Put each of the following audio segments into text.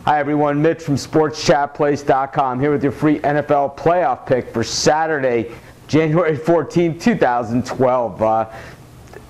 Hi everyone, Mitch from SportsChatPlace.com here with your free NFL playoff pick for Saturday, January 14, 2012. Of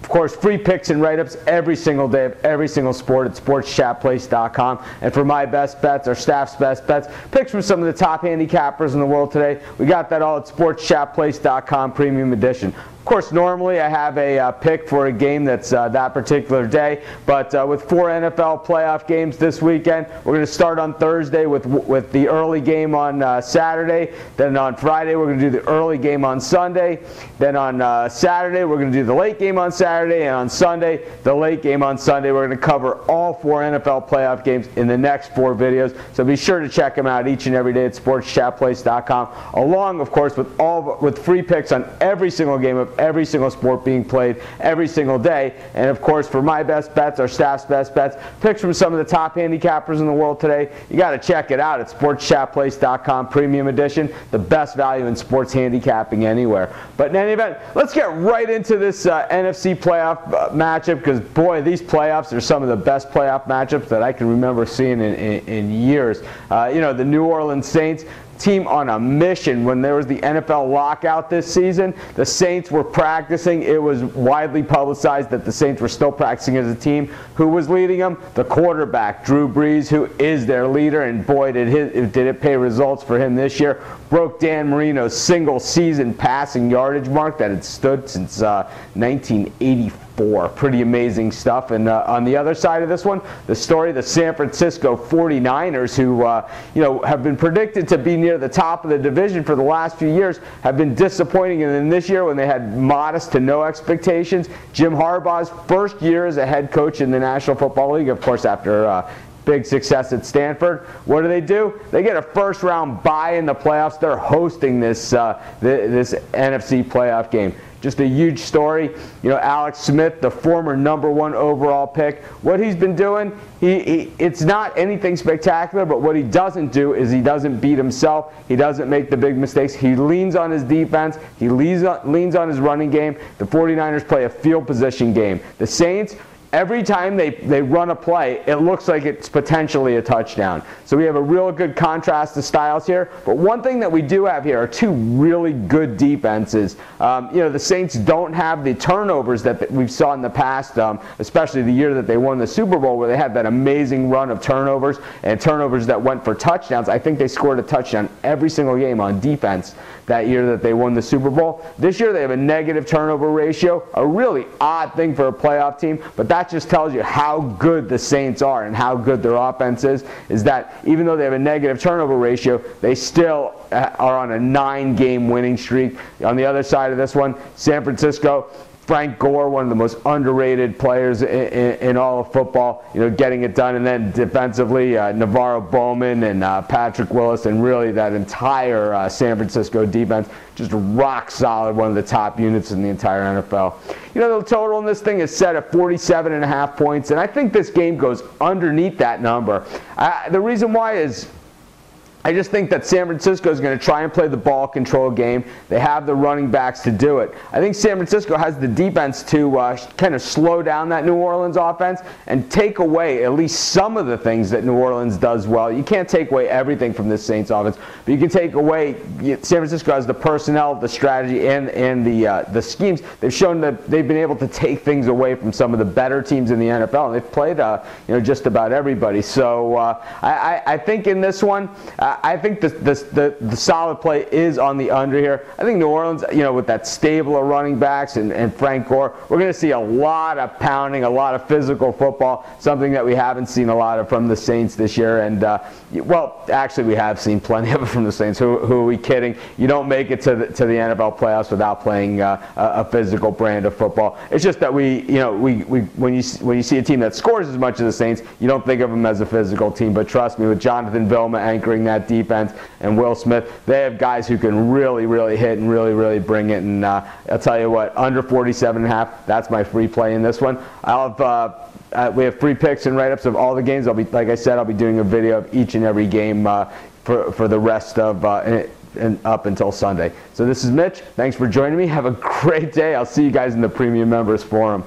course, free picks and write-ups every single day of every single sport at SportsChatPlace.com. And for my best bets, our staff's best bets, picks from some of the top handicappers in the world today, we got that all at SportsChatPlace.com Premium Edition. Of course, normally I have a pick for a game that's that particular day, but with 4 NFL playoff games this weekend, we're going to start on Thursday with the early game on Saturday. Then on Friday, we're going to do the early game on Sunday. Then on Saturday, we're going to do the late game on Saturday, and on Sunday, the late game on Sunday. We're going to cover all 4 NFL playoff games in the next 4 videos, so be sure to check them out each and every day at SportsChatPlace.com, along, of course, with free picks on every single game of every single sport being played every single day. And of course, for my best bets, our staff's best bets, picks from some of the top handicappers in the world today, you got to check it out at SportsChatPlace.com Premium Edition, the best value in sports handicapping anywhere. But in any event, let's get right into this NFC playoff matchup, because boy, these playoffs are some of the best playoff matchups that I can remember seeing in years. You know, the New Orleans Saints, team on a mission. When there was the NFL lockout this season, the Saints were practicing. It was widely publicized that the Saints were still practicing as a team. Who was leading them? The quarterback, Drew Brees, who is their leader, and boy, did it pay results for him this year. Broke Dan Marino's single season passing yardage mark that had stood since 1984. Pretty amazing stuff. And on the other side of this one, the story, the San Francisco 49ers, who you know, have been predicted to be near the top of the division for the last few years, have been disappointing. And then this year, when they had modest to no expectations, Jim Harbaugh's first year as a head coach in the National Football League, of course, after big success at Stanford. What do? They get a first-round bye in the playoffs. They're hosting this this NFC playoff game. Just a huge story. You know, Alex Smith, the former #1 overall pick, what he's been doing, it's not anything spectacular, but what he doesn't do is he doesn't beat himself. He doesn't make the big mistakes. He leans on his defense. He leans on his running game. The 49ers play a field position game. The Saints, every time they run a play, it looks like it's potentially a touchdown. So we have a real good contrast of styles here. But one thing that we do have here are 2 really good defenses. You know, the Saints don't have the turnovers that we saw in the past, especially the year that they won the Super Bowl, where they had that amazing run of turnovers and turnovers that went for touchdowns. I think they scored a touchdown every single game on defense that year that they won the Super Bowl. This year they have a negative turnover ratio, a really odd thing for a playoff team, but that just tells you how good the Saints are and how good their offense is that even though they have a negative turnover ratio, they still are on a 9-game winning streak. On the other side of this one, San Francisco, Frank Gore, one of the most underrated players in all of football, you know, getting it done. And then defensively, Navarro Bowman and Patrick Willis, and really that entire San Francisco defense, just rock solid, one of the top units in the entire NFL. You know, the total in this thing is set at 47.5 points, and I think this game goes underneath that number. The reason why is, I just think that San Francisco is going to try and play the ball control game. They have the running backs to do it. I think San Francisco has the defense to kind of slow down that New Orleans offense and take away at least some of the things that New Orleans does well. You can't take away everything from this Saints offense, but you can take away. San Francisco has the personnel, the strategy, and the schemes. They've shown that they've been able to take things away from some of the better teams in the NFL, and they've played you know, just about everybody. So I think in this one, I think the solid play is on the under here. I think New Orleans, you know, with that stable of running backs and Frank Gore, we're going to see a lot of pounding, a lot of physical football, something that we haven't seen a lot of from the Saints this year. And, well, actually we have seen plenty of it from the Saints. Who are we kidding? You don't make it to the NFL playoffs without playing a physical brand of football. It's just that when you see a team that scores as much as the Saints, you don't think of them as a physical team. But trust me, with Jonathan Vilma anchoring that defense and Will Smith, they have guys who can really hit and really bring it. And I'll tell you what, under 47.5, that's my free play in this one. We have free picks and write-ups of all the games. Like I said, I'll be doing a video of each and every game for the rest of and up until Sunday. So this is Mitch. Thanks for joining me. Have a great day. I'll see you guys in the Premium Members Forum.